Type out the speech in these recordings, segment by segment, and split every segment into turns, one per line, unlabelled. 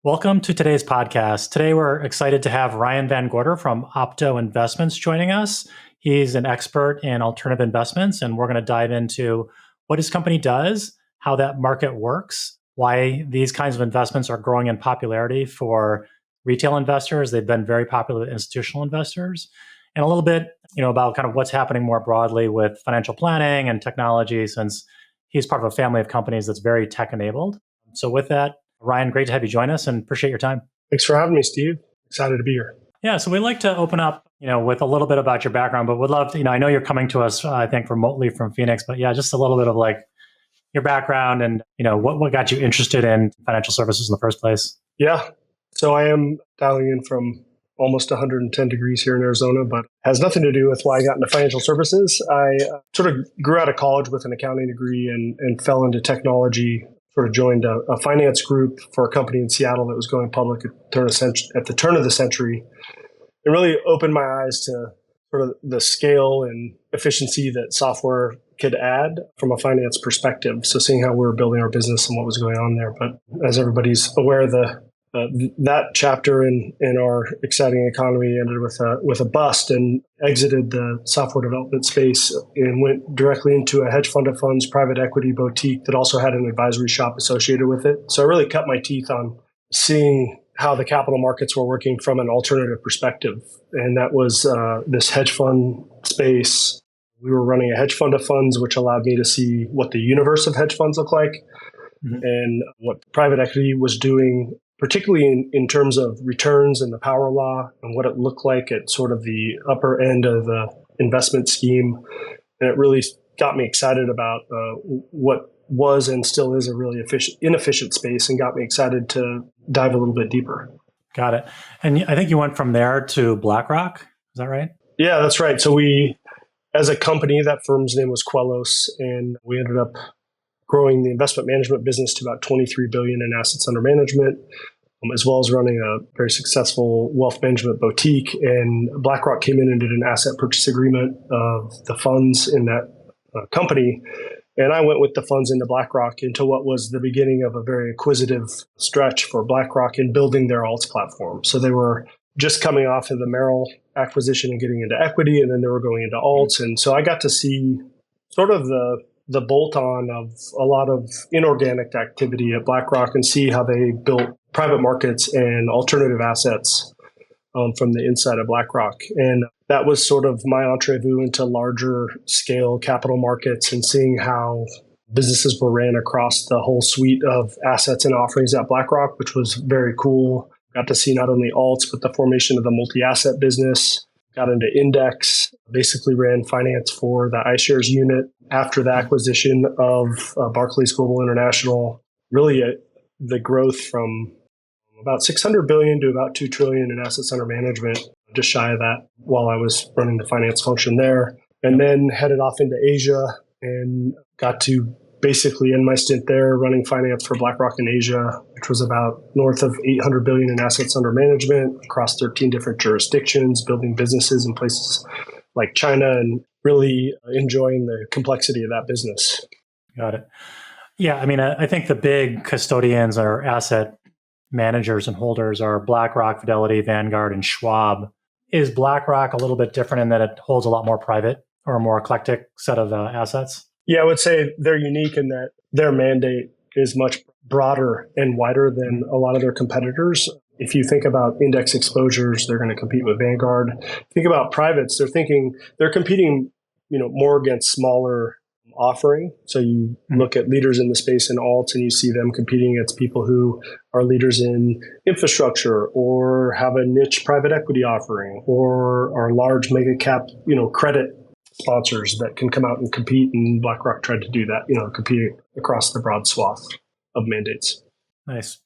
Welcome to today's podcast. Today, we're excited to have Ryan Van Gorder from Opto Investments joining us. He's an expert in alternative investments, and we're going to dive into what his company does, how that market works, why these kinds of investments are growing in popularity for retail investors. They've been very popular with institutional investors, and a little bit, about kind of what's happening more broadly with financial planning and technology, since he's part of a family of companies that's very tech-enabled. So with that, Ryan, great to have you join us and appreciate your time.
Thanks for having me, Steve. Excited to be here.
Yeah, so we'd like to open up, with a little bit about your background, but would love to, I know you're coming to us, I think, remotely from Phoenix, but yeah, just a little bit of your background and, what got you interested in financial services in the first place.
Yeah, so I am dialing in from almost 110 degrees here in Arizona, but has nothing to do with why I got into financial services. I sort of grew out of college with an accounting degree and fell into technology. Sort of joined a finance group for a company in Seattle that was going public at the turn of the century. It really opened my eyes to sort of the scale and efficiency that software could add from a finance perspective. So seeing how we were building our business and what was going on there. But as everybody's aware, that chapter in our exciting economy ended with a bust and exited the software development space and went directly into a hedge fund of funds, private equity boutique that also had an advisory shop associated with it. So I really cut my teeth on seeing how the capital markets were working from an alternative perspective. And that was this hedge fund space. We were running a hedge fund of funds, which allowed me to see what the universe of hedge funds looked like and what private equity was doing, particularly in terms of returns and the power law and what it looked like at sort of the upper end of the investment scheme. And it really got me excited about what was and still is a really inefficient space and got me excited to dive a little bit deeper.
Got it. And I think you went from there to BlackRock. Is that right?
Yeah, that's right. So we, as a company, that firm's name was Quellos, and we ended up growing the investment management business to about $23 billion in assets under management, as well as running a very successful wealth management boutique. And BlackRock came in and did an asset purchase agreement of the funds in that company. And I went with the funds into BlackRock into what was the beginning of a very acquisitive stretch for BlackRock in building their alts platform. So they were just coming off of the Merrill acquisition and getting into equity, and then they were going into alts. And so I got to see sort of the bolt-on of a lot of inorganic activity at BlackRock and see how they built private markets and alternative assets from the inside of BlackRock. And that was sort of my entree into larger scale capital markets and seeing how businesses were ran across the whole suite of assets and offerings at BlackRock, which was very cool. Got to see not only alts, but the formation of the multi-asset business. Got into index, basically ran finance for the iShares unit after the acquisition of Barclays Global International. Really, the growth from about $600 billion to about $2 trillion in assets under management, just shy of that while I was running the finance function there. And then headed off into Asia and got to basically end my stint there running finance for BlackRock in Asia, which was about north of $800 billion in assets under management across 13 different jurisdictions, building businesses in places like China and really enjoying the complexity of that business.
Got it. Yeah, I mean, I think the big custodians or asset managers and holders are BlackRock, Fidelity, Vanguard, and Schwab. Is BlackRock a little bit different in that it holds a lot more private or a more eclectic set of assets?
Yeah, I would say they're unique in that their mandate is much broader and wider than a lot of their competitors. If you think about index exposures, they're going to compete with Vanguard. Think about privates, they're competing, more against smaller offering. So you look at leaders in the space in alts and you see them competing against people who are leaders in infrastructure or have a niche private equity offering or are large mega cap, credit sponsors that can come out and compete. And BlackRock tried to do that, compete across the broad swath of mandates.
Nice.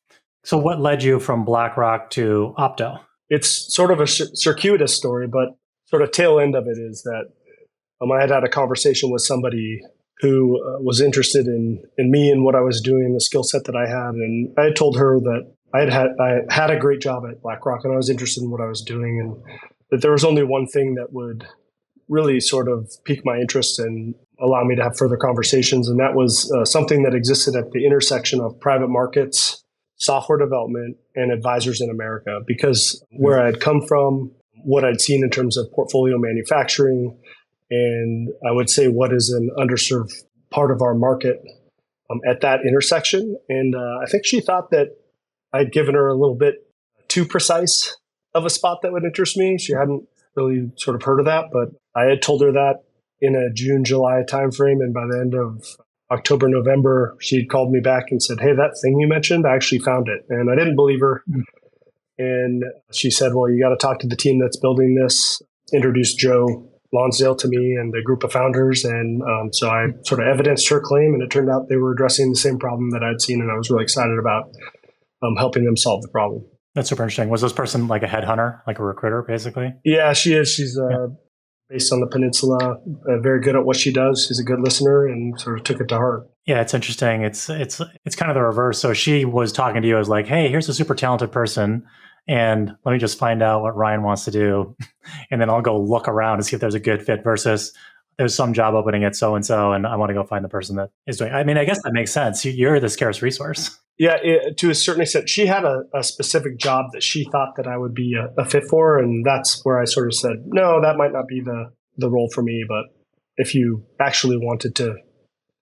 So what led you from BlackRock to Opto?
It's sort of a circuitous story, but sort of tail end of it is that I had a conversation with somebody who was interested in me and what I was doing, the skill set that I had. And I had told her that I had a great job at BlackRock and I was interested in what I was doing, and that there was only one thing that would really sort of pique my interest and allow me to have further conversations. And that was something that existed at the intersection of private markets, software development, and advisors in America, because where I had come from, what I'd seen in terms of portfolio manufacturing, and I would say what is an underserved part of our market at that intersection. And I think she thought that I'd given her a little bit too precise of a spot that would interest me. She hadn't really sort of heard of that, but I had told her that in a June, July timeframe. And by the end of October, November, she'd called me back and said, "Hey, that thing you mentioned, I actually found it." And I didn't believe her. And she said, "Well, you got to talk to the team that's building this." Introduced Joe Lonsdale to me and the group of founders. And so I sort of evidenced her claim, and it turned out they were addressing the same problem that I'd seen. And I was really excited about helping them solve the problem.
That's super interesting. Was this person like a headhunter, like a recruiter, basically?
Yeah, she is. She's based on the peninsula, very good at what she does. She's a good listener and sort of took it to heart.
Yeah, it's interesting. It's kind of the reverse. So she was talking to you as like, "Hey, here's a super talented person, and let me just find out what Ryan wants to do, and then I'll go look around and see if there's a good fit." Versus there's some job opening at so and so, and I want to go find the person that is doing. I mean, I guess that makes sense. You're the scarce resource.
Yeah, to a certain extent, she had a specific job that she thought that I would be a fit for, and that's where I sort of said, "No, that might not be the role for me." But if you actually wanted to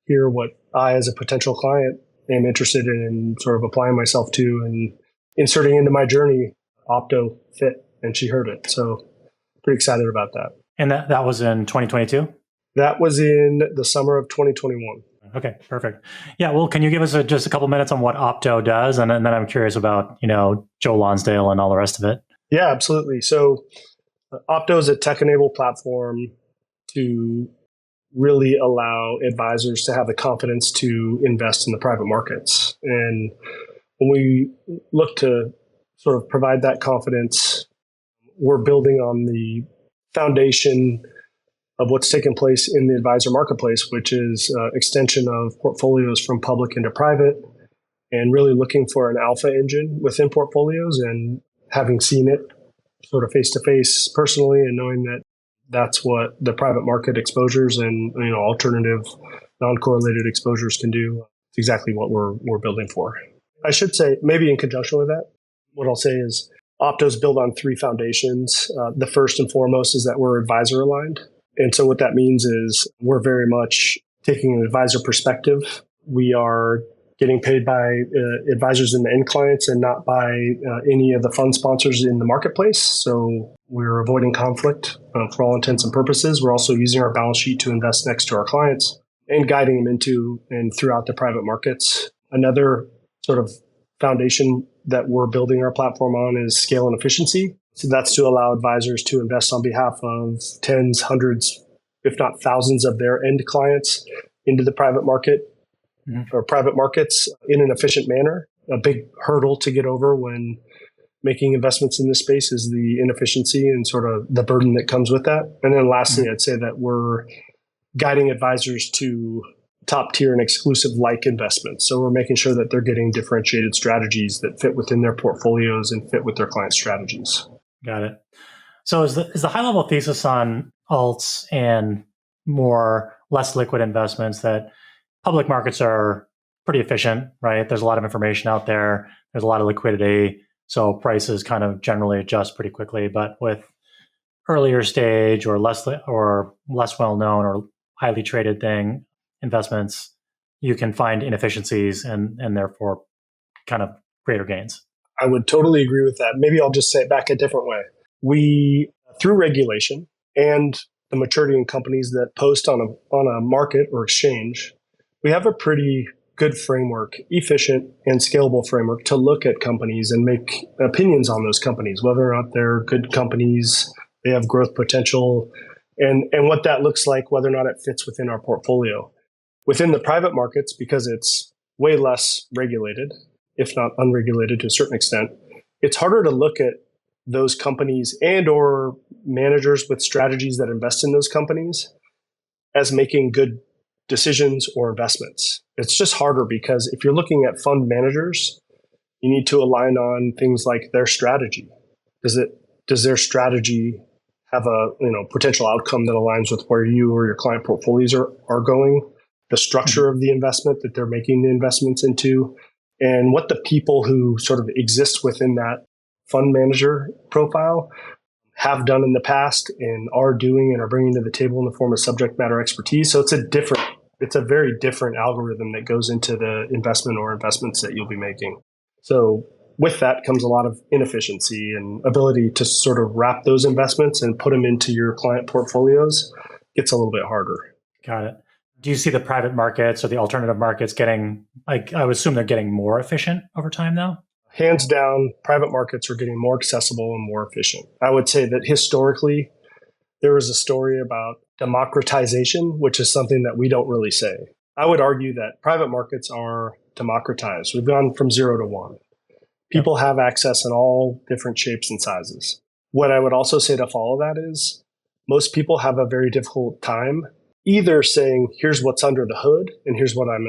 hear what I, as a potential client, am interested in sort of applying myself to and inserting into my journey, Opto fit, and she heard it. So pretty excited about that.
And that was in 2022?
That was in the summer of 2021.
Okay, perfect. Yeah, well, can you give us just a couple minutes on what Opto does? And then I'm curious about, Joe Lonsdale and all the rest of it.
Yeah, absolutely. So Opto is a tech-enabled platform to really allow advisors to have the confidence to invest in the private markets. And when we look to sort of provide that confidence, we're building on the foundation of what's taken place in the advisor marketplace, which is extension of portfolios from public into private, and really looking for an alpha engine within portfolios. And having seen it sort of face to face personally, and knowing that that's what the private market exposures and alternative non-correlated exposures can do, it's exactly what we're building for. I should say, maybe in conjunction with that, what I'll say is Opto's built on three foundations. The first and foremost is that we're advisor aligned. And so what that means is we're very much taking an advisor perspective. We are getting paid by advisors and the end clients, and not by any of the fund sponsors in the marketplace. So we're avoiding conflict for all intents and purposes. We're also using our balance sheet to invest next to our clients and guiding them into and throughout the private markets. Another sort of foundation that we're building our platform on is scale and efficiency. So that's to allow advisors to invest on behalf of tens, hundreds, if not thousands of their end clients into the private market or private markets in an efficient manner. A big hurdle to get over when making investments in this space is the inefficiency and sort of the burden that comes with that. And then lastly, I'd say that we're guiding advisors to top tier and exclusive like investments. So we're making sure that they're getting differentiated strategies that fit within their portfolios and fit with their client strategies.
Got it. So is the high level thesis on alts and less liquid investments that public markets are pretty efficient, right? There's a lot of information out there. There's a lot of liquidity. So prices kind of generally adjust pretty quickly. But with earlier stage or less well-known or highly traded investments, you can find inefficiencies and therefore kind of greater gains.
I would totally agree with that. Maybe I'll just say it back a different way. We, through regulation and the maturity in companies that post on a market or exchange, we have a pretty good framework, efficient and scalable framework to look at companies and make opinions on those companies, whether or not they're good companies, they have growth potential, and what that looks like, whether or not it fits within our portfolio. Within the private markets, because it's way less regulated, if not unregulated to a certain extent, it's harder to look at those companies and or managers with strategies that invest in those companies as making good decisions or investments. It's just harder because if you're looking at fund managers, you need to align on things like their strategy. Does their strategy have a potential outcome that aligns with where you or your client portfolios are going? The structure of the investment that they're making the investments into, and what the people who sort of exist within that fund manager profile have done in the past and are doing and are bringing to the table in the form of subject matter expertise. So it's a very different algorithm that goes into the investment or investments that you'll be making. So with that comes a lot of inefficiency and ability to sort of wrap those investments and put them into your client portfolios gets a little bit harder.
Got it. Do you see the private markets or the alternative markets getting, like, I would assume they're getting more efficient over time now?
Hands down, private markets are getting more accessible and more efficient. I would say that historically, there was a story about democratization, which is something that we don't really say. I would argue that private markets are democratized. We've gone from 0 to 1. People have access in all different shapes and sizes. What I would also say to follow that is most people have a very difficult time either saying, here's what's under the hood and here's what I'm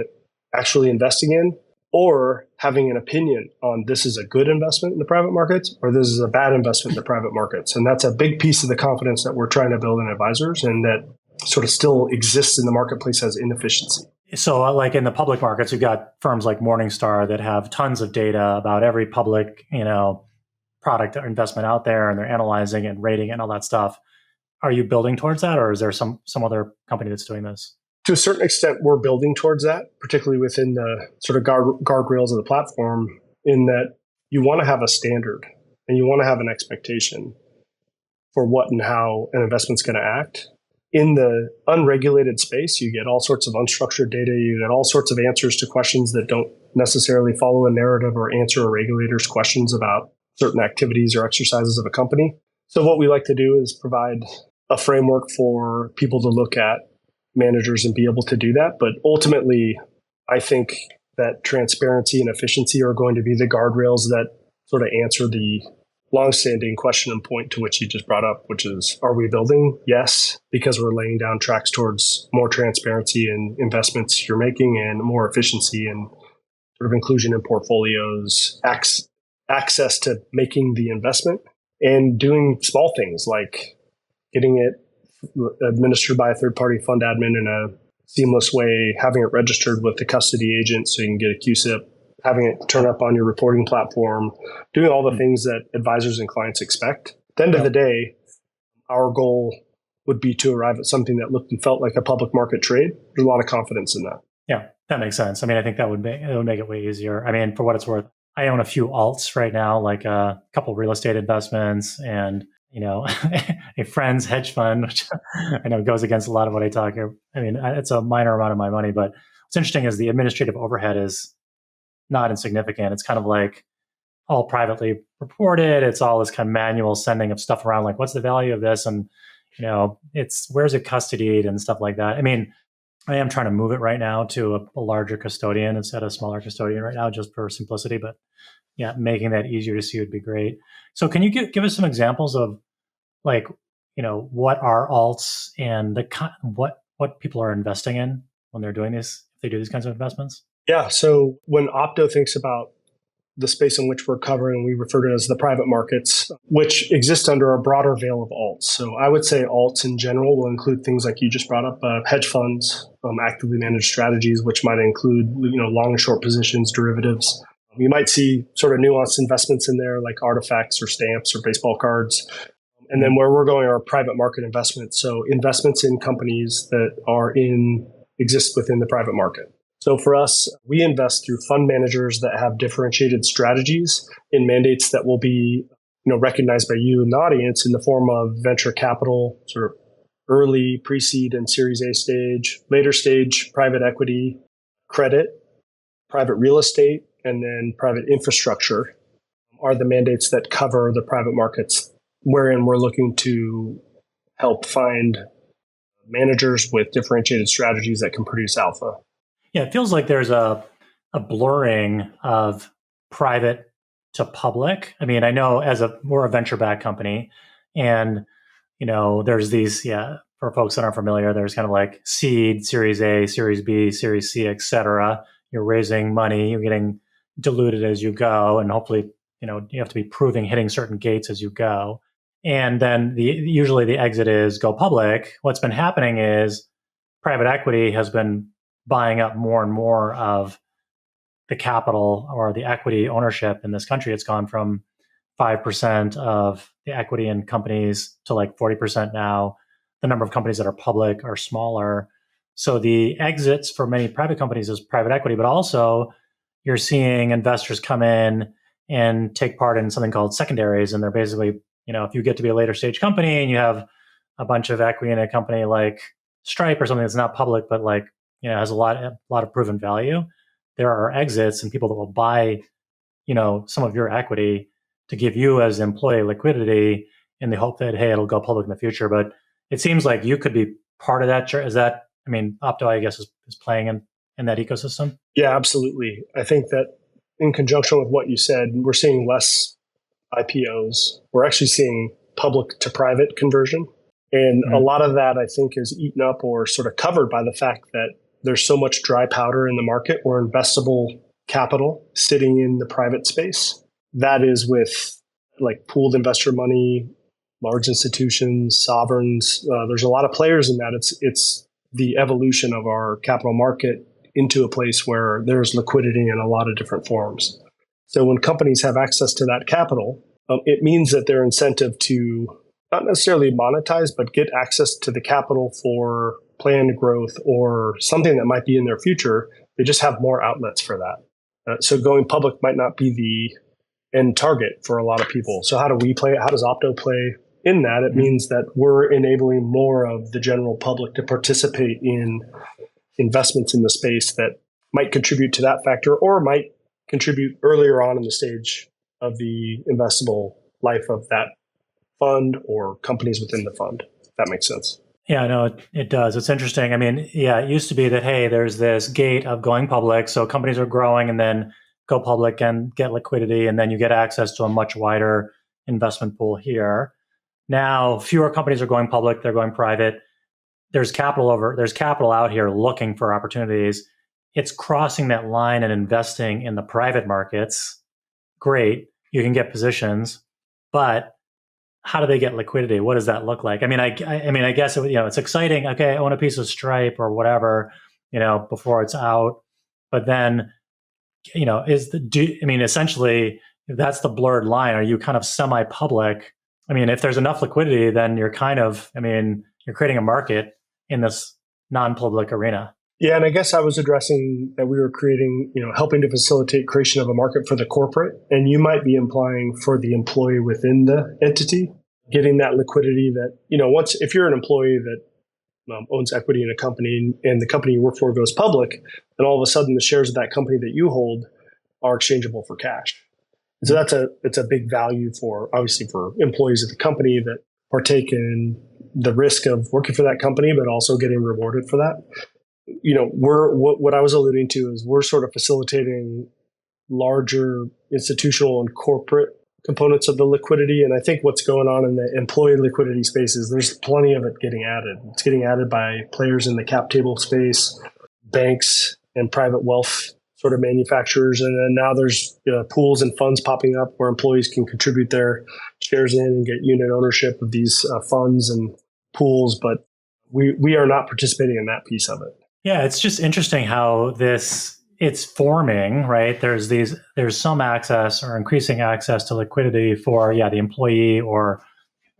actually investing in, or having an opinion on this is a good investment in the private markets or this is a bad investment in the private markets. And that's a big piece of the confidence that we're trying to build in advisors and that sort of still exists in the marketplace as inefficiency.
So like in the public markets, you've got firms like Morningstar that have tons of data about every public, product or investment out there, and they're analyzing and rating and all that stuff. Are you building towards that, or is there some other company that's doing this?
To a certain extent, we're building towards that, particularly within the sort of guardrails of the platform, in that you want to have a standard and you want to have an expectation for what and how an investment's going to act. In the unregulated space, you get all sorts of unstructured data. You get all sorts of answers to questions that don't necessarily follow a narrative or answer a regulator's questions about certain activities or exercises of a company. So what we like to do is provide a framework for people to look at managers and be able to do that. But ultimately, I think that transparency and efficiency are going to be the guardrails that sort of answer the longstanding question and point to which you just brought up, which is, are we building? Yes, because we're laying down tracks towards more transparency in investments you're making and more efficiency and sort of inclusion in portfolios, access to making the investment, and doing small things like getting it administered by a third-party fund admin in a seamless way, having it registered with the custody agent so you can get a QSIP, having it turn up on your reporting platform, doing all the things that advisors and clients expect. At the end of the day, our goal would be to arrive at something that looked and felt like a public market trade. There's a lot of confidence in that.
Yeah, that makes sense. I mean, I think that would make it way easier. I mean, for what it's worth, I own a few alts right now, like a couple real estate investments and a friend's hedge fund, which I know goes against a lot of what I talk here. I mean, it's a minor amount of my money, but what's interesting is the administrative overhead is not insignificant. It's kind of like all privately reported. It's all this kind of manual sending of stuff around, like what's the value of this, and it's where's it custodied and stuff like that. I mean, I am trying to move it right now to a larger custodian instead of a smaller custodian right now, just for simplicity. But yeah, making that easier to see would be great. So can you give us some examples of like, what are alts and what people are investing in when they're doing this, if they do these kinds of investments?
Yeah. So when Opto thinks about the space in which we're covering, we refer to it as the private markets, which exist under a broader veil of alts. So I would say alts in general will include things like you just brought up, hedge funds, actively managed strategies, which might include, long and short positions, derivatives. You might see sort of nuanced investments in there like artifacts or stamps or baseball cards. And then where we're going are private market investments. So investments in companies that exist within the private market. So for us, we invest through fund managers that have differentiated strategies in mandates that will be, recognized by you in the audience in the form of venture capital, sort of early pre-seed and Series A stage, later stage private equity, credit, private real estate, and then private infrastructure are the mandates that cover the private markets, wherein we're looking to help find managers with differentiated strategies that can produce alpha.
Yeah, it feels like there's a blurring of private to public. I mean, I know we're a venture-backed company, and there's these, for folks that aren't familiar, there's kind of like seed, Series A, Series B, Series C, et cetera. You're raising money, you're getting diluted as you go, and hopefully, you have to be hitting certain gates as you go. And then usually the exit is go public. What's been happening is private equity has been buying up more and more of the capital or the equity ownership in this country. It's gone from 5% of the equity in companies to like 40% now. The number of companies that are public are smaller. So the exits for many private companies is private equity, but also you're seeing investors come in and take part in something called secondaries. And they're basically, if you get to be a later stage company and you have a bunch of equity in a company like Stripe or something that's not public, but like, has a lot of proven value, there are exits and people that will buy, some of your equity to give you as employee liquidity in the hope that, hey, it'll go public in the future. But it seems like you could be part of that. Is that, Opto, I guess, is playing in that ecosystem?
Yeah, absolutely. I think that in conjunction with what you said, we're seeing less IPOs. We're actually seeing public to private conversion. And a lot of that, I think, is eaten up or sort of covered by the fact that there's so much dry powder in the market or investable capital sitting in the private space. That is with like pooled investor money, large institutions, sovereigns. There's a lot of players in that. It's the evolution of our capital market into a place where there's liquidity in a lot of different forms. So when companies have access to that capital, it means that their incentive to not necessarily monetize, but get access to the capital for planned growth or something that might be in their future, they just have more outlets for that. So going public might not be the end target for a lot of people. So how do we play it? How does Opto play in that? It means that we're enabling more of the general public to participate in investments in the space that might contribute to that factor or might contribute earlier on in the stage of the investable life of that fund or companies within the fund, if that makes sense.
Yeah, no, it does. It's interesting. It used to be that, hey, there's this gate of going public. So companies are growing and then go public and get liquidity. And then you get access to a much wider investment pool here. Now, fewer companies are going public. They're going private. There's capital out here looking for opportunities. It's crossing that line and investing in the private markets. Great. You can get positions, but how do they get liquidity? What does that look like? I guess it's exciting. Okay, I own a piece of Stripe or whatever, before it's out. But then, essentially, that's the blurred line. Are you kind of semi-public? If there's enough liquidity, then you're you're creating a market in this non-public arena.
Yeah, and I guess I was addressing that we were creating, helping to facilitate creation of a market for the corporate, and you might be implying for the employee within the entity, getting that liquidity that, if you're an employee that owns equity in a company and the company you work for goes public, then all of a sudden the shares of that company that you hold are exchangeable for cash. So it's a big value obviously for employees of the company that partake in the risk of working for that company, but also getting rewarded for that. What I was alluding to is we're sort of facilitating larger institutional and corporate components of the liquidity. And I think what's going on in the employee liquidity space is there's plenty of it getting added. It's getting added by players in the cap table space, banks, and private wealth sort of manufacturers. And then now there's pools and funds popping up where employees can contribute their shares in and get unit ownership of these funds and pools. But we are not participating in that piece of it.
Yeah, it's just interesting how it's forming, right? There's some access or increasing access to liquidity for, the employee or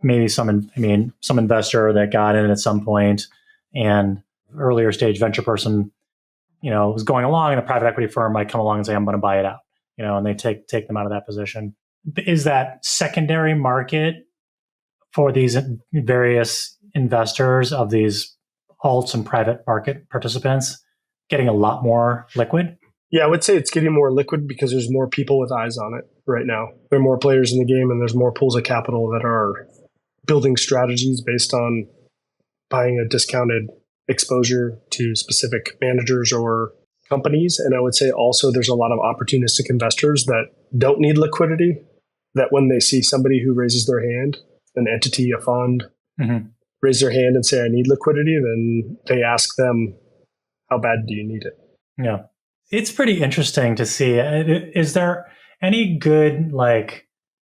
maybe some investor that got in at some point and earlier stage venture person, was going along and a private equity firm might come along and say, I'm going to buy it out, and they take them out of that position. Is that secondary market for these various investors of these alts and private market participants getting a lot more liquid?
Yeah, I would say it's getting more liquid because there's more people with eyes on it right now. There are more players in the game and there's more pools of capital that are building strategies based on buying a discounted exposure to specific managers or companies. And I would say also there's a lot of opportunistic investors that don't need liquidity, that when they see somebody who raises their hand, an entity, a fund, raise their hand and say, I need liquidity, then they ask them, how bad do you need it?
Yeah. It's pretty interesting to see. Is there any good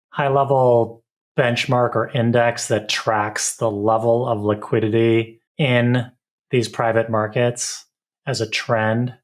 high level benchmark or index that tracks the level of liquidity in these private markets as a trend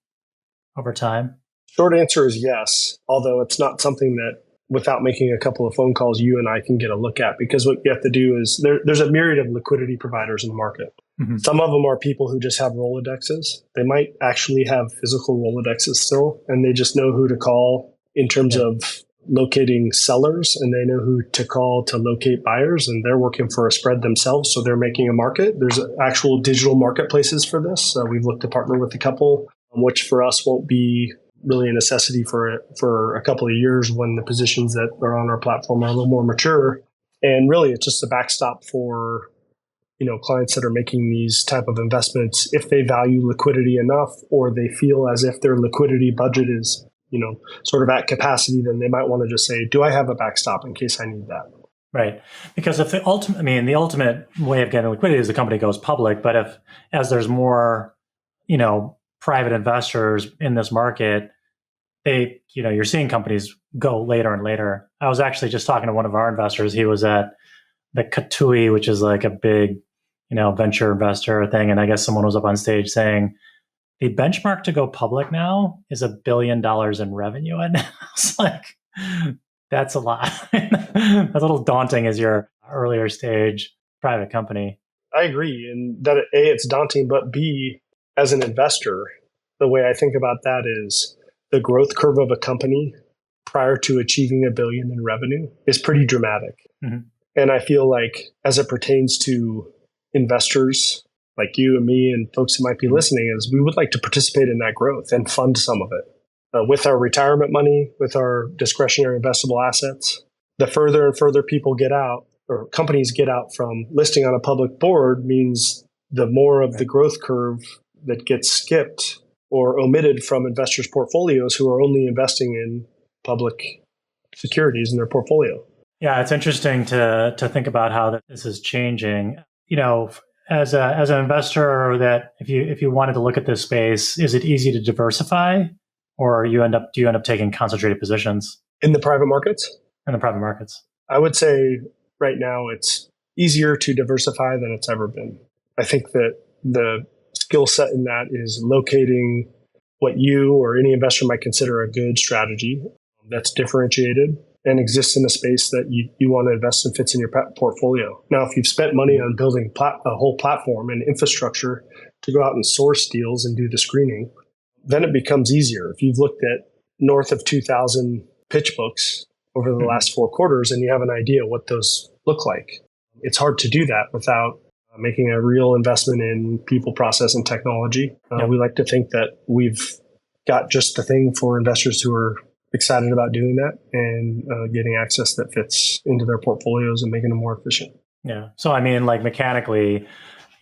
over time?
Short answer is yes, although it's not something that without making a couple of phone calls, you and I can get a look at, because what you have to do is there's a myriad of liquidity providers in the market. Mm-hmm. Some of them are people who just have Rolodexes. They might actually have physical Rolodexes still, and they just know who to call in terms of locating sellers, and they know who to call to locate buyers, and they're working for a spread themselves, so they're making a market. There's actual digital marketplaces for this. We've looked to partner with a couple, which for us won't be really a necessity for a couple of years when the positions that are on our platform are a little more mature. And really, it's just a backstop for clients that are making these type of investments. If they value liquidity enough, or they feel as if their liquidity budget is sort of at capacity, then they might want to just say, do I have a backstop in case I need that?
Right. Because if the ultimate way of getting liquidity is the company goes public, but as there's more, private investors in this market, you're seeing companies go later and later. I was actually just talking to one of our investors. He was at the Katui, which is like a big, venture investor thing. And I guess someone was up on stage saying the benchmark to go public now is $1 billion in revenue. And I was like, that's a lot. That's a little daunting as your earlier stage private company.
I agree. And that A, it's daunting, but B, as an investor, the way I think about that is the growth curve of a company prior to achieving $1 billion in revenue is pretty dramatic. Mm-hmm. And I feel like as it pertains to investors like you and me and folks who might be listening, is we would like to participate in that growth and fund some of it with our retirement money, with our discretionary investable assets. The further and further people get out, or companies get out from listing on a public board, means the more of the growth curve that gets skipped or omitted from investors' portfolios who are only investing in public securities in their portfolio.
Yeah, it's interesting to think about how this is changing. As an investor, that if you wanted to look at this space, is it easy to diversify, or do you end up taking concentrated positions
in the private markets?
In the private markets,
I would say right now it's easier to diversify than it's ever been. I think that the skill set in that is locating what you or any investor might consider a good strategy that's differentiated and exists in a space that you want to invest in, fits in your portfolio. Now, if you've spent money on building a whole platform and infrastructure to go out and source deals and do the screening, then it becomes easier. If you've looked at north of 2,000 pitch books over the last 4 quarters and you have an idea what those look like, it's hard to do that without making a real investment in people, process, and technology. We like to think that we've got just the thing for investors who are excited about doing that and getting access that fits into their portfolios and making them more efficient.
Yeah. So, like mechanically,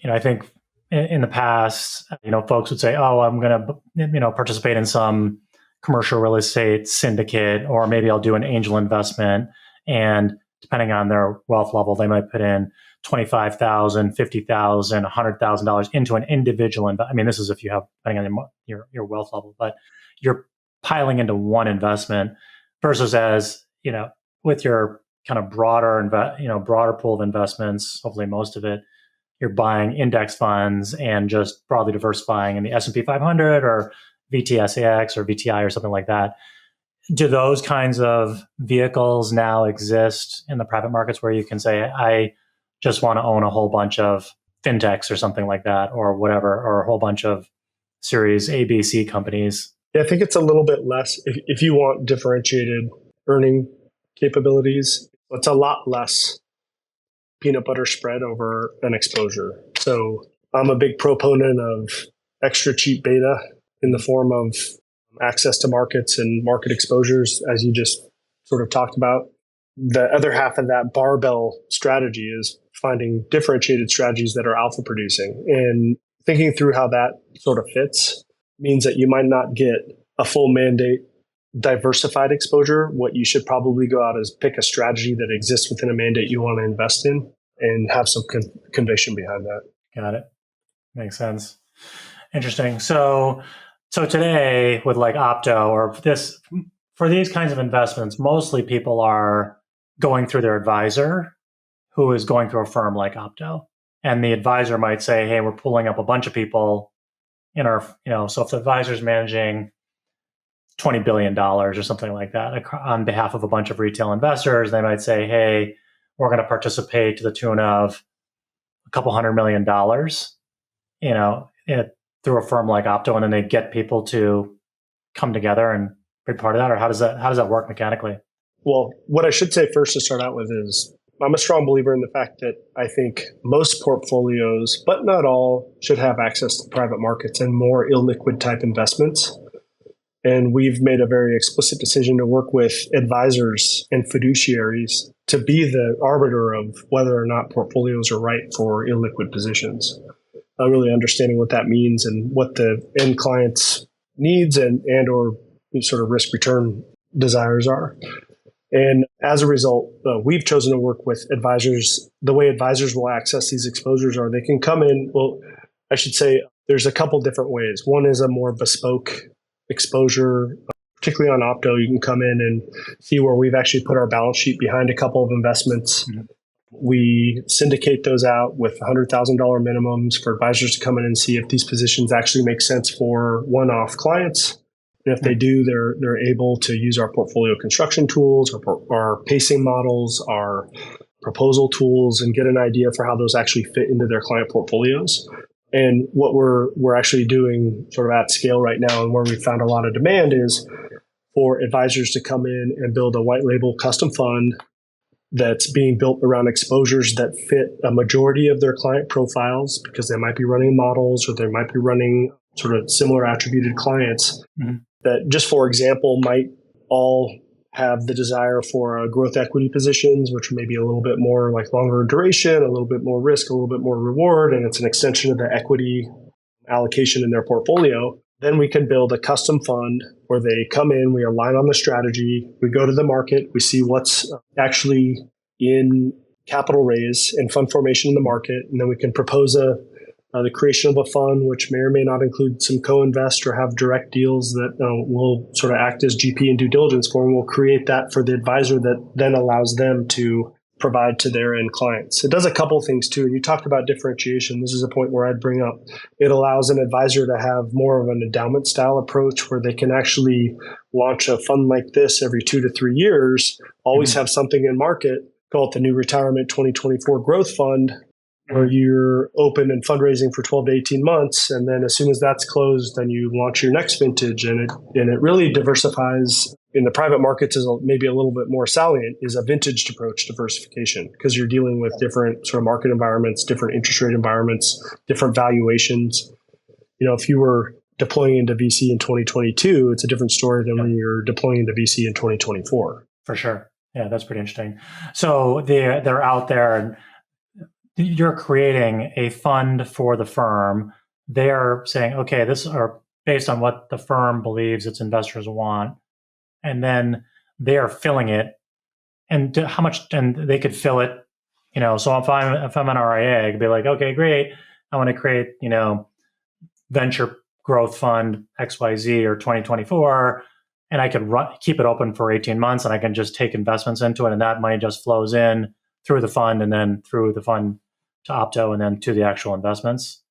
I think in the past, folks would say, oh, I'm going to, participate in some commercial real estate syndicate, or maybe I'll do an angel investment. And depending on their wealth level, they might put in $25,000, $50,000, $100,000 into an individual investment. This is if you have, depending on your wealth level, but you're piling into one investment versus as, with your kind of broader pool of investments, hopefully most of it, you're buying index funds and just broadly diversifying in the S&P 500 or VTSAX or VTI or something like that. Do those kinds of vehicles now exist in the private markets where you can say, I just want to own a whole bunch of fintechs or something like that, or whatever, or a whole bunch of Series A, B, C companies?
Yeah, I think it's a little bit less. If you want differentiated earning capabilities, it's a lot less peanut butter spread over an exposure. So I'm a big proponent of extra cheap beta in the form of access to markets and market exposures, as you just sort of talked about. The other half of that barbell strategy is finding differentiated strategies that are alpha producing, and thinking through how that sort of fits means that you might not get a full mandate diversified exposure. What you should probably go out is pick a strategy that exists within a mandate you want to invest in and have some conviction behind that.
Got it. Makes sense. Interesting. So today with like Opto or for these kinds of investments, mostly people are going through their advisor who is going through a firm like Opto. And the advisor might say, hey, we're pulling up a bunch of people in our, so if the advisor is managing $20 billion or something like that on behalf of a bunch of retail investors. They might say, hey, we're going to participate to the tune of a couple $100 million, through a firm like Opto, and then they get people to come together and be part of that? Or how does that work mechanically?
Well, what I should say first to start out with is I'm a strong believer in the fact that I think most portfolios, but not all, should have access to private markets and more illiquid type investments. And we've made a very explicit decision to work with advisors and fiduciaries to be the arbiter of whether or not portfolios are right for illiquid positions. Really understanding what that means and what the end client's needs and or sort of risk return desires are. And as a result, we've chosen to work with advisors. The way advisors will access these exposures are they can come in. Well, I should say there's a couple different ways. One is a more bespoke exposure, particularly on Opto. You can come in and see where we've actually put our balance sheet behind a couple of investments. Mm-hmm. We syndicate those out with $100,000 minimums for advisors to come in and see if these positions actually make sense for one-off clients. And if they do, they're able to use our portfolio construction tools, our pacing models, our proposal tools, and get an idea for how those actually fit into their client portfolios. And what we're actually doing sort of at scale right now, and where we found a lot of demand, is for advisors to come in and build a white label custom fund that's being built around exposures that fit a majority of their client profiles, because they might be running models or they might be running sort of similar attributed clients that, just for example, might all have the desire for growth equity positions, which may be a little bit more like longer duration, a little bit more risk, a little bit more reward, and it's an extension of the equity allocation in their portfolio. Then we can build a custom fund where they come in, we align on the strategy, we go to the market, we see what's actually in capital raise and fund formation in the market, and then we can propose the creation of a fund, which may or may not include some co-invest or have direct deals that will sort of act as GP and due diligence for, and we'll create that for the advisor that then allows them to provide to their end clients. It does a couple of things too. And you talked about differentiation. This is a point where I'd bring up. It allows an advisor to have more of an endowment style approach where they can actually launch a fund like this every 2 to 3 years, always have something in market, call it the New Retirement 2024 Growth Fund, where you're open and fundraising for 12 to 18 months. And then as soon as that's closed, then you launch your next vintage. And it really diversifies. In the private markets is maybe a little bit more salient, is a vintaged approach diversification, because you're dealing with different sort of market environments, different interest rate environments, different valuations. If you were deploying into VC in 2022, it's a different story than when you're deploying into VC in 2024.
For sure. Yeah, that's pretty interesting. So they're out there and you're creating a fund for the firm. They're saying, okay, this are based on what the firm believes its investors want. And then they are filling it, and how much, and they could fill it, so if I'm an RIA, I could be like, okay, great. I want to create, venture growth fund XYZ or 2024. And I could keep it open for 18 months and I can just take investments into it. And that money just flows in through the fund and then through the fund to Opto and then to the actual investments.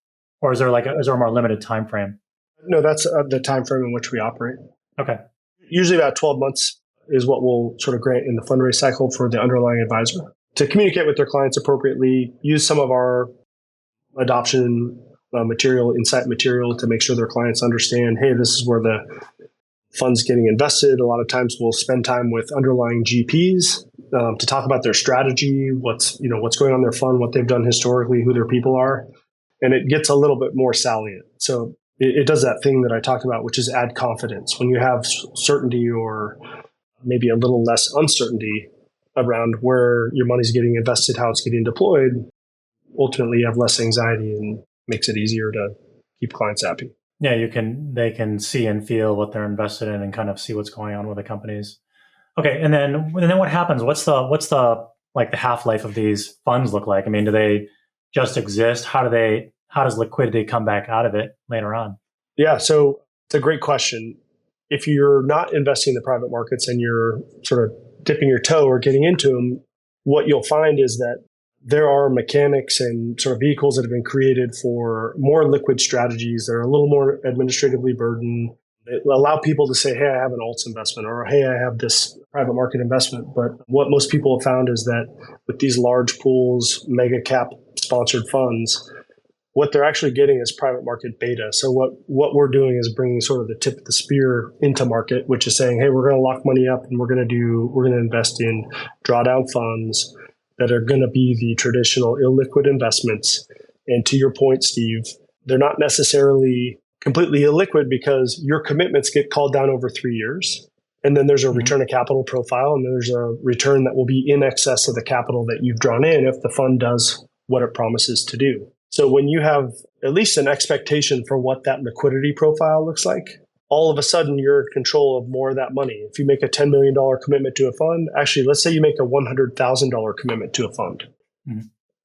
Or is there a more limited time frame?
No, that's the time frame in which we operate.
Okay.
Usually about 12 months is what we'll sort of grant in the fundraise cycle for the underlying advisor to communicate with their clients appropriately, use some of our adoption material, insight material to make sure their clients understand, hey, this is where the fund's getting invested. A lot of times we'll spend time with underlying GPs to talk about their strategy, what's going on in their fund, what they've done historically, who their people are. And it gets a little bit more salient. So it does that thing that I talked about, which is add confidence. When you have certainty or maybe a little less uncertainty around where your money's getting invested, how it's getting deployed, ultimately you have less anxiety and makes it easier to keep clients happy.
Yeah, they can see and feel what they're invested in and kind of see what's going on with the companies. Okay, and then what happens? What's the like the half-life of these funds look like? I mean, do they just exist? How does liquidity come back out of it later on?
Yeah, so it's a great question. If you're not investing in the private markets and you're sort of dipping your toe or getting into them, what you'll find is that there are mechanics and sort of vehicles that have been created for more liquid strategies that are a little more administratively burdened, It allow people to say, hey, I have an alts investment, or hey, I have this private market investment. But what most people have found is that with these large pools, mega cap sponsored funds, what they're actually getting is private market beta. So what we're doing is bringing sort of the tip of the spear into market, which is saying, hey, we're going to lock money up and we're going to invest in drawdown funds that are going to be the traditional illiquid investments. And to your point, Steve, they're not necessarily completely illiquid because your commitments get called down over 3 years. And then there's a return of capital profile, and there's a return that will be in excess of the capital that you've drawn in if the fund does what it promises to do. So when you have at least an expectation for what that liquidity profile looks like, all of a sudden you're in control of more of that money. If you make a $10 million commitment to a fund, actually, let's say you make a $100,000 commitment to a fund.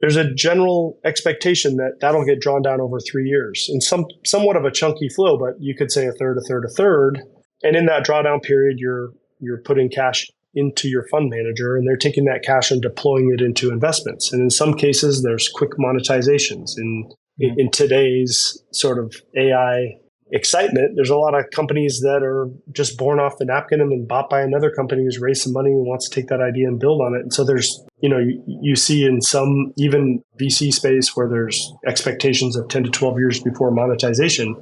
There's a general expectation that that'll get drawn down over 3 years, and somewhat of a chunky flow, but you could say a third, a third, a third. And in that drawdown period, you're putting cash into your fund manager, and they're taking that cash and deploying it into investments. And in some cases, there's quick monetizations. In today's sort of AI excitement, there's a lot of companies that are just born off the napkin and then bought by another company who's raised some money and wants to take that idea and build on it. And so there's, you see in some even VC space where there's expectations of 10 to 12 years before monetization,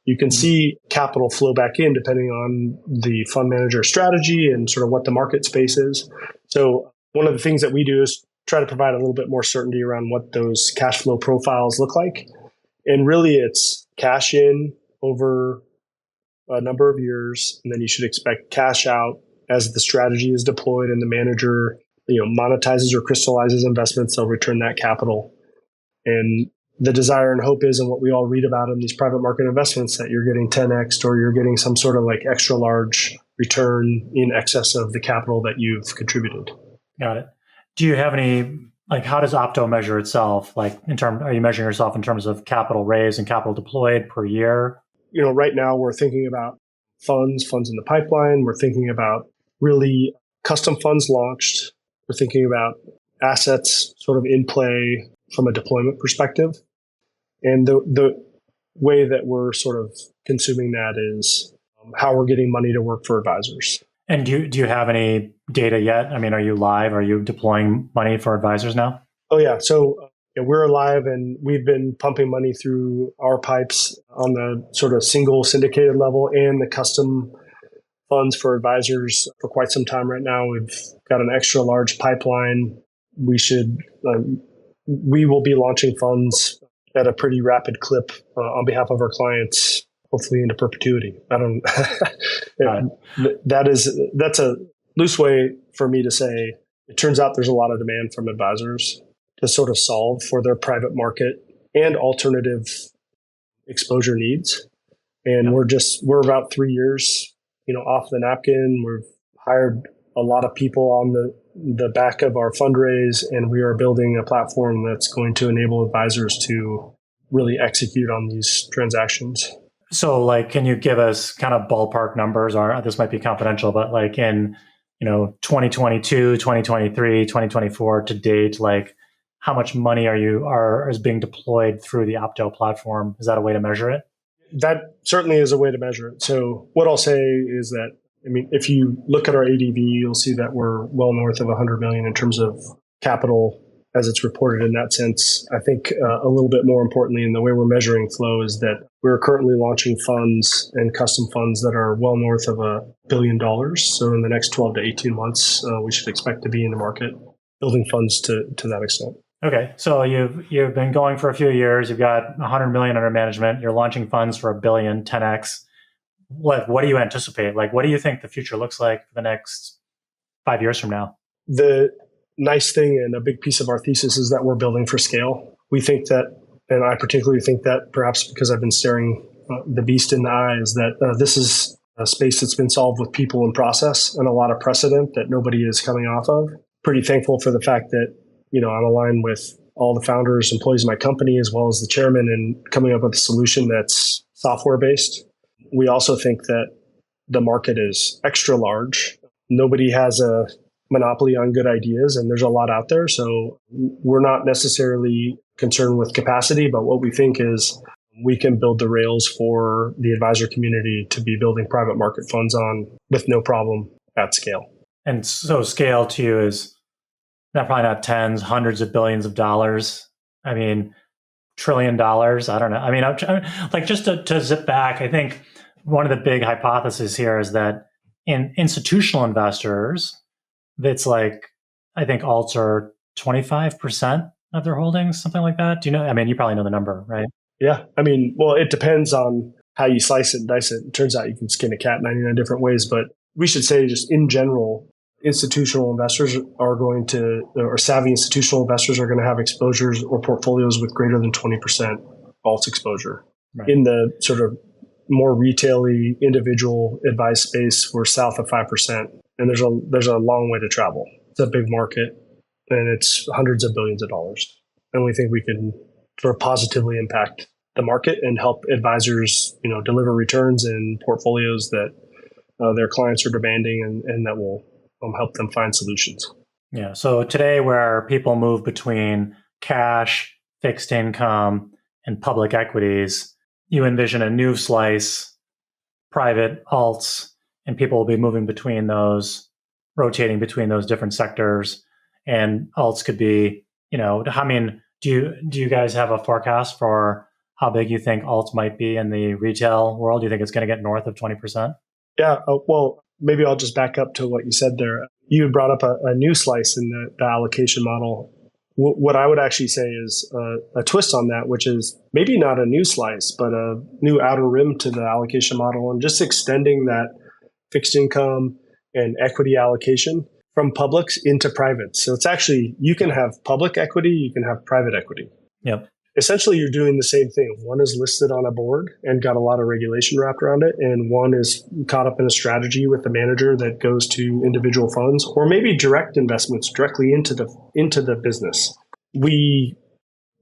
you can see capital flow back in depending on the fund manager strategy and sort of what the market space is. So one of the things that we do is try to provide a little bit more certainty around what those cash flow profiles look like. And really it's cash in over a number of years, and then you should expect cash out as the strategy is deployed and the manager, monetizes or crystallizes investments. They'll return that capital. And the desire and hope is, and what we all read about in these private market investments, that you're getting 10x or you're getting some sort of like extra large return in excess of the capital that you've contributed.
Got it. Do you have any, how does Opto measure itself? Are you measuring yourself in terms of capital raised and capital deployed per year?
Right now we're thinking about funds in the pipeline. We're thinking about really custom funds launched. We're thinking about assets sort of in play from a deployment perspective. And the way that we're sort of consuming that is how we're getting money to work for advisors.
And do you have any data yet? I mean, are you live? Are you deploying money for advisors now?
Oh, yeah. So we're alive, and we've been pumping money through our pipes on the sort of single syndicated level and the custom funds for advisors for quite some time right now. We've got an extra large pipeline. We will be launching funds at a pretty rapid clip on behalf of our clients, hopefully into perpetuity. That's a loose way for me to say, it turns out there's a lot of demand from advisors to sort of solve for their private market and alternative exposure needs. And we're about 3 years, off the napkin. We've hired a lot of people on the back of our fundraise, and we are building a platform that's going to enable advisors to really execute on these transactions.
So can you give us kind of ballpark numbers, or this might be confidential, but in 2022, 2023, 2024 to date, how much money is being deployed through the Opto platform? Is that a way to measure it?
That certainly is a way to measure it. So what I'll say is that, if you look at our ADV, you'll see that we're well north of 100 million in terms of capital as it's reported in that sense. I think a little bit more importantly in the way we're measuring flow is that we're currently launching funds and custom funds that are well north of $1 billion. So in the next 12 to 18 months, we should expect to be in the market building funds to that extent.
Okay, so you've been going for a few years. You've got 100 million under management. You're launching funds for $1 billion, 10x. What do you anticipate? What do you think the future looks like for the next 5 years from now?
The nice thing and a big piece of our thesis is that we're building for scale. We think that, and I particularly think that perhaps because I've been staring the beast in the eye, is that this is a space that's been solved with people and process and a lot of precedent that nobody is coming off of. Pretty thankful for the fact that I'm aligned with all the founders, employees of my company, as well as the chairman, and coming up with a solution that's software-based. We also think that the market is extra large. Nobody has a monopoly on good ideas, and there's a lot out there. So we're not necessarily concerned with capacity, but what we think is we can build the rails for the advisor community to be building private market funds on with no problem at scale.
And so scale to you is probably not tens, hundreds of billions of dollars. I mean, $1 trillion. I don't know. I mean, like just to zip back, I think one of the big hypotheses here is that in institutional investors, it's like, I think alts are 25% of their holdings, something like that. Do you know? I mean, you probably know the number, right?
Yeah. I mean, well, it depends on how you slice it and dice it. It turns out you can skin a cat 99 different ways, but we should say just in general, institutional investors are going to, or savvy institutional investors are going to have exposures or portfolios with greater than 20% alts exposure. Right. In the sort of more retail-y individual advice space, we're south of 5%. And there's a long way to travel. It's a big market and it's hundreds of billions of dollars. And we think we can sort of positively impact the market and help advisors, deliver returns in portfolios that their clients are demanding and that will help them find solutions.
Yeah. So today, where people move between cash, fixed income, and public equities, you envision a new slice, private alts, and people will be moving between those, rotating between those different sectors. And alts could be, I mean, do you guys have a forecast for how big you think alts might be in the retail world? Do you think it's going to get north of 20%?
Yeah. Well, maybe I'll just back up to what you said there. You brought up a new slice in the allocation model. What I would actually say is a twist on that, which is maybe not a new slice, but a new outer rim to the allocation model and just extending that fixed income and equity allocation from publics into privates. So it's actually, you can have public equity, you can have private equity.
Yep.
Essentially, you're doing the same thing. One is listed on a board and got a lot of regulation wrapped around it. And one is caught up in a strategy with the manager that goes to individual funds or maybe direct investments directly into the business. We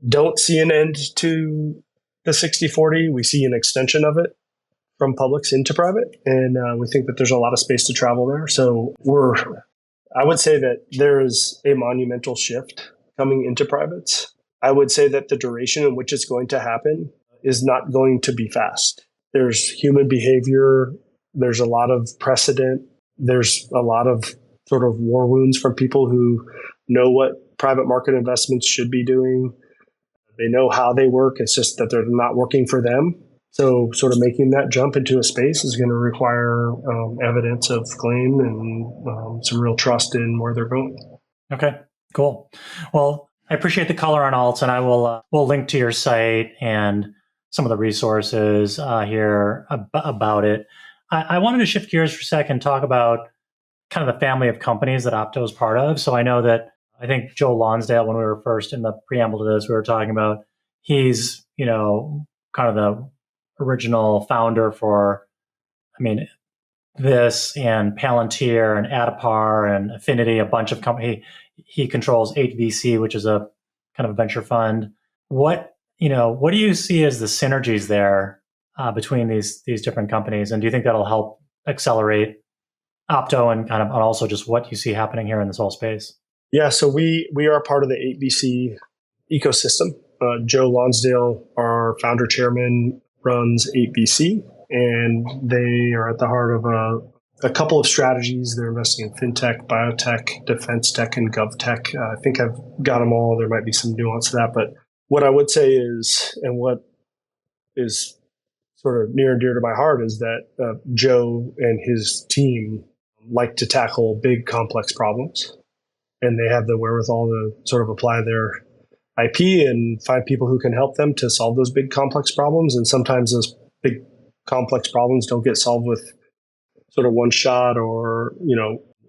don't see an end to the 60-40. We see an extension of it from publics into private. And we think that there's a lot of space to travel there. So I would say that there is a monumental shift coming into privates. I would say that the duration in which it's going to happen is not going to be fast. There's human behavior. There's a lot of precedent. There's a lot of sort of war wounds from people who know what private market investments should be doing. They know how they work. It's just that they're not working for them. So sort of making that jump into a space is going to require evidence of claim and some real trust in where they're going.
Okay, cool. Well, I appreciate the color on alts, and I will we'll link to your site and some of the resources here about it. I wanted to shift gears for a second and talk about kind of the family of companies that Opto is part of. So I think Joe Lonsdale, when we were first in the preamble to this, we were talking about he's, kind of the original founder for, this and Palantir and Adipar and Affinity, a bunch of companies. He controls 8VC, which is a kind of a venture fund. What do you see as the synergies there between these different companies? And do you think that'll help accelerate Opto and kind of also just what you see happening here in this whole space?
Yeah, so we are part of the 8VC ecosystem. Joe Lonsdale, our founder chairman, runs 8VC, and they are at the heart of a couple of strategies. They're investing in fintech, biotech, defense tech, and gov tech. I think I've got them all. There might be some nuance to that. But what I would say is, and what is sort of near and dear to my heart, is that Joe and his team like to tackle big, complex problems. And they have the wherewithal to sort of apply their IP and find people who can help them to solve those big, complex problems. And sometimes those big, complex problems don't get solved with sort of one shot or,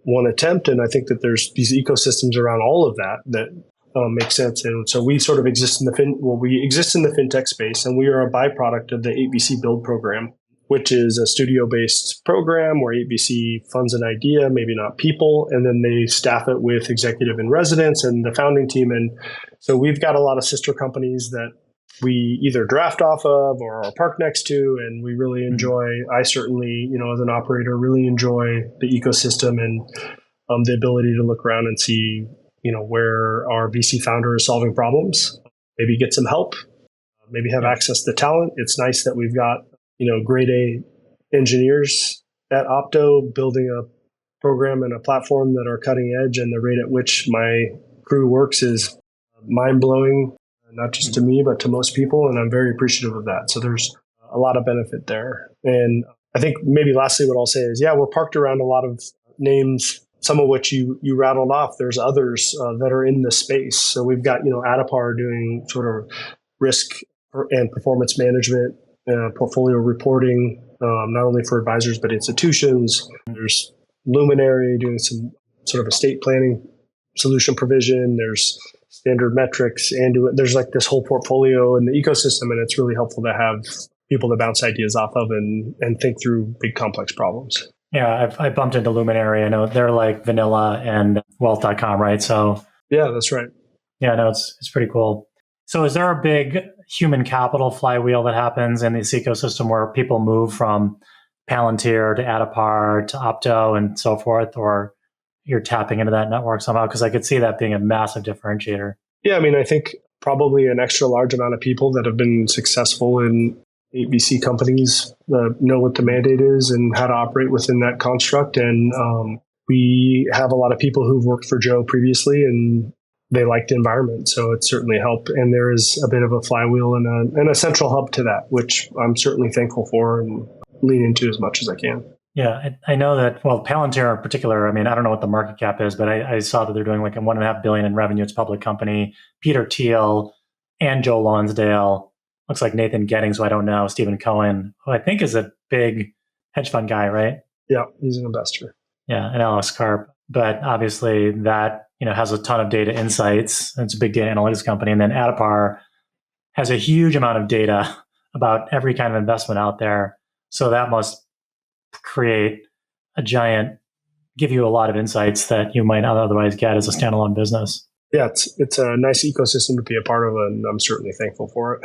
one attempt. And I think that there's these ecosystems around all of that make sense. And so we sort of exist in the fintech space, and we are a byproduct of the 8VC Build program, which is a studio-based program where 8VC funds an idea, maybe not people, and then they staff it with executive in residence and the founding team. And so we've got a lot of sister companies that we either draft off of or are parked next to, and we really enjoy, I certainly, as an operator, really enjoy the ecosystem and the ability to look around and see, where our VC founder is solving problems, maybe get some help, maybe have access to talent. It's nice that we've got, grade A engineers at Opto building a program and a platform that are cutting edge, and the rate at which my crew works is mind blowing, not just to me, but to most people. And I'm very appreciative of that. So there's a lot of benefit there. And I think maybe lastly, what I'll say is, we're parked around a lot of names, some of which you rattled off. There's others that are in the space. So we've got, Adapar doing sort of risk and performance management, portfolio reporting, not only for advisors, but institutions. There's Luminary doing some sort of estate planning solution provision. There's Standard Metrics, and there's like this whole portfolio in the ecosystem. And it's really helpful to have people to bounce ideas off of and think through big complex problems.
Yeah, I bumped into Luminary. I know they're like Vanilla and Wealth.com, right? So
yeah, that's right.
Yeah, no, it's pretty cool. So is there a big human capital flywheel that happens in this ecosystem where people move from Palantir to Adapar to Opto and so forth, or you're tapping into that network somehow? Because I could see that being a massive differentiator.
Yeah, I think probably an extra large amount of people that have been successful in VC companies know what the mandate is and how to operate within that construct. And we have a lot of people who've worked for Joe previously, and they like the environment. So it's certainly helped. And there is a bit of a flywheel and a central hub to that, which I'm certainly thankful for and lean into as much as I can.
Yeah, I know that, Palantir in particular, I don't know what the market cap is, but I saw that they're doing like a $1.5 billion in revenue. It's a public company. Peter Thiel and Joe Lonsdale, looks like Nathan Gettings, who I don't know, Stephen Cohen, who I think is a big hedge fund guy, right?
Yeah, he's an investor.
Yeah, and Alex Karp. But obviously that, has a ton of data insights. It's a big data analytics company. And then Adapar has a huge amount of data about every kind of investment out there. So that must create give you a lot of insights that you might not otherwise get as a standalone business.
Yeah, it's a nice ecosystem to be a part of, and I'm certainly thankful for it.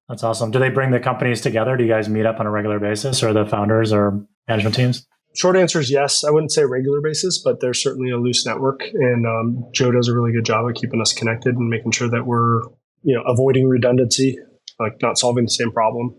That's awesome. Do they bring the companies together? Do you guys meet up on a regular basis, or the founders or management teams?
Short answer is yes. I wouldn't say regular basis, but there's certainly a loose network. And Joe does a really good job of keeping us connected and making sure that we're, avoiding redundancy, like not solving the same problem,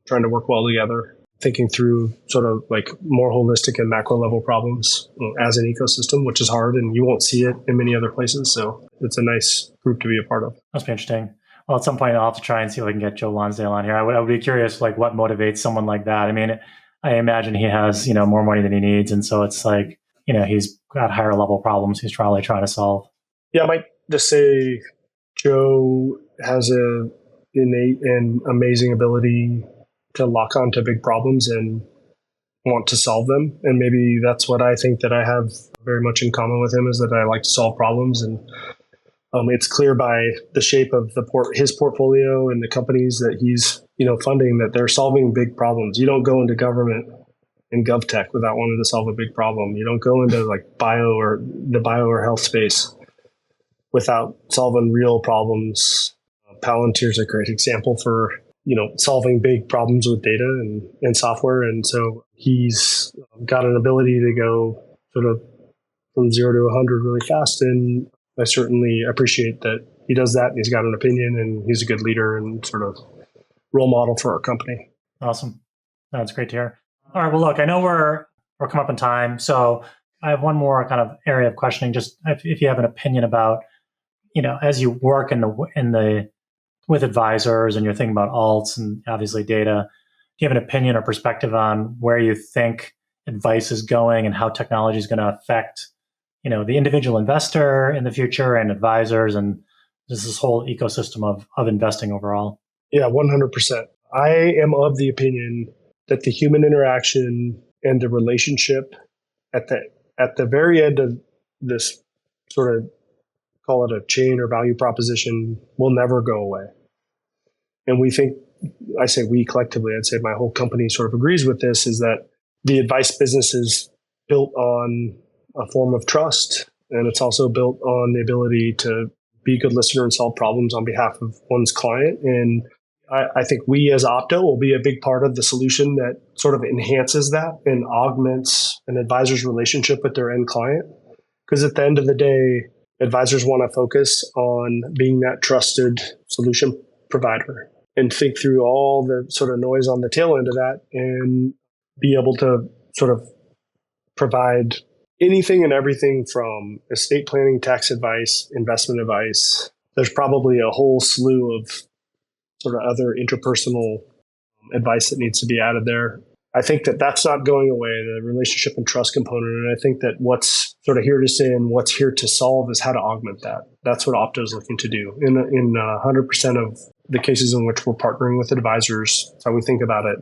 trying to work well together, thinking through sort of like more holistic and macro level problems as an ecosystem, which is hard and you won't see it in many other places. So it's a nice group to be a part of.
Must be interesting. Well, at some point I'll have to try and see if I can get Joe Lonsdale on here. I would be curious, like what motivates someone like that. I imagine he has, more money than he needs. And so it's like, he's got higher level problems he's probably trying to solve.
Yeah, I might just say Joe has a innate and amazing ability to lock onto big problems and want to solve them. And maybe that's what I think that I have very much in common with him, is that I like to solve problems. And it's clear by the shape of his portfolio and the companies that he's funding that they're solving big problems. You don't go into government and GovTech without wanting to solve a big problem. You don't go into like bio or health space without solving real problems. Palantir is a great example for solving big problems with data and software. And so he's got an ability to go sort of from 0 to 100 really fast. And I certainly appreciate that he does that, and he's got an opinion, and he's a good leader and sort of role model for our company.
Awesome. That's great to hear. All right. Well, look, I know we're coming up in time, so I have one more kind of area of questioning. Just if you have an opinion about, as you work with advisors and you're thinking about alts and obviously data, do you have an opinion or perspective on where you think advice is going and how technology is going to affect the individual investor in the future and advisors and just this whole ecosystem of investing overall?
Yeah, 100%. I am of the opinion that the human interaction and the relationship at the very end of this sort of, call it a chain or value proposition, will never go away. And I say we collectively, I'd say my whole company sort of agrees with this, is that the advice business is built on a form of trust. And it's also built on the ability to be a good listener and solve problems on behalf of one's client. And I think we as Opto will be a big part of the solution that sort of enhances that and augments an advisor's relationship with their end client. Because at the end of the day, advisors want to focus on being that trusted solution provider. and think through all the sort of noise on the tail end of that and be able to sort of provide anything and everything from estate planning, tax advice, investment advice. There's probably a whole slew of sort of other interpersonal advice that needs to be added there. I think that that's not going away, the relationship and trust component. And I think that what's sort of here to stay and what's here to solve is how to augment that. That's what Opto is looking to do. In 100% of the cases in which we're partnering with advisors, that's how we think about it.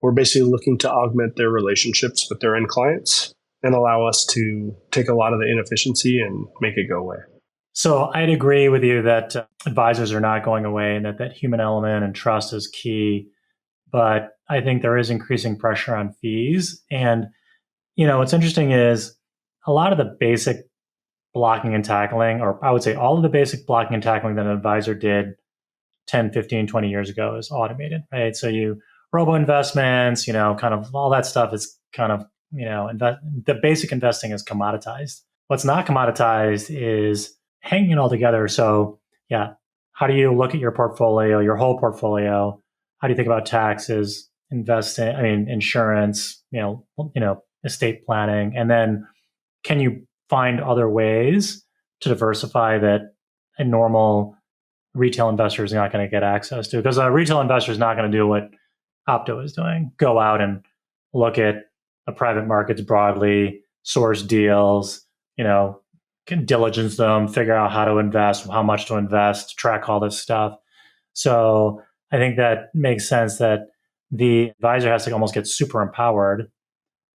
We're basically looking to augment their relationships with their end clients and allow us to take a lot of the inefficiency and make it go away.
So I'd agree with you that advisors are not going away and that human element and trust is key. But I think there is increasing pressure on fees. And, what's interesting is a lot of the basic blocking and tackling, or I would say all of the basic blocking and tackling that an advisor did 10, 15, 20 years ago is automated, right? So robo investments, kind of all that stuff is kind of, the basic investing is commoditized. What's not commoditized is hanging it all together. So yeah, how do you look at your portfolio, your whole portfolio? How do you think about taxes, investing, insurance, estate planning? And then can you find other ways to diversify that a normal retail investor is not going to get access to? Because a retail investor is not going to do what Opto is doing. Go out and look at the private markets broadly, source deals, can diligence them, figure out how to invest, how much to invest, track all this stuff. So I think that makes sense that the advisor has to almost get super empowered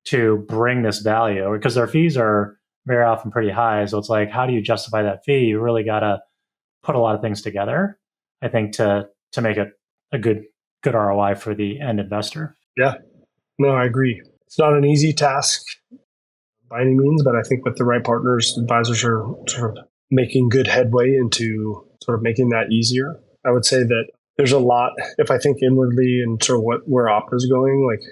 to bring this value because their fees are very often pretty high. So it's like, how do you justify that fee? You really got to put a lot of things together, I think, to make it a good ROI for the end investor.
Yeah, no, I agree. It's not an easy task by any means, but I think with the right partners, advisors are sort of making good headway into sort of making that easier. I would say that there's a lot, if I think inwardly and sort of where Opto's going, like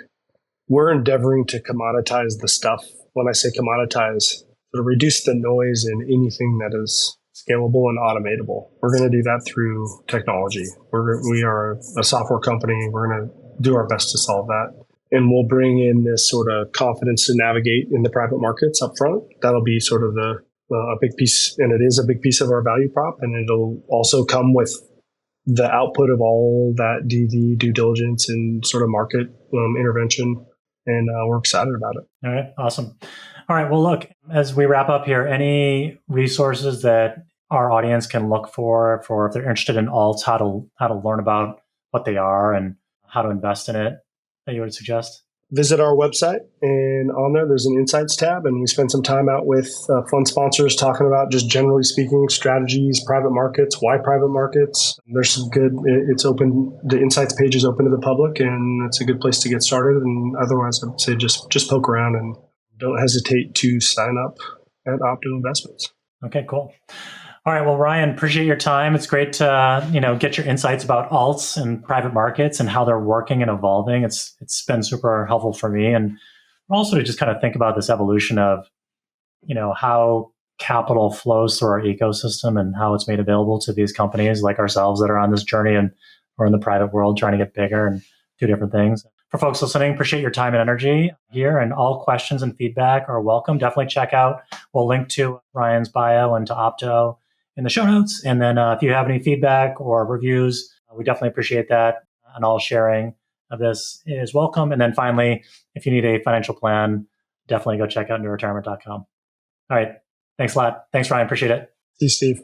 we're endeavoring to commoditize the stuff. When I say commoditize, sort of reduce the noise in anything that is scalable and automatable. We're going to do that through technology. We are a software company. We're going to do our best to solve that. And we'll bring in this sort of confidence to navigate in the private markets up front. That'll be sort of a big piece, and it is a big piece of our value prop. And it'll also come with the output of all that DD due diligence and sort of market intervention. And we're excited about it.
All right. Awesome. All right. Well, look, as we wrap up here, any resources that our audience can look for if they're interested in alts, how to learn about what they are and how to invest in it that you would suggest?
Visit our website, and on there's an Insights tab, and we spend some time out with fund sponsors talking about, just generally speaking, strategies, private markets, why private markets. There's some good, it's open, the Insights page is open to the public, and it's a good place to get started. And otherwise, I would say just poke around and don't hesitate to sign up at Opto Investments.
Okay, cool. All right. Well, Ryan, appreciate your time. It's great to, get your insights about alts and private markets and how they're working and evolving. It's been super helpful for me. And also to just kind of think about this evolution of, how capital flows through our ecosystem and how it's made available to these companies like ourselves that are on this journey and we're in the private world trying to get bigger and do different things. For folks listening, appreciate your time and energy here, and all questions and feedback are welcome. Definitely check out, we'll link to Ryan's bio and to Opto in the show notes. And then if you have any feedback or reviews, we definitely appreciate that. And all sharing of this is welcome. And then finally, if you need a financial plan, definitely go check out newretirement.com. All right. Thanks a lot. Thanks, Ryan. Appreciate it.
See you, Steve.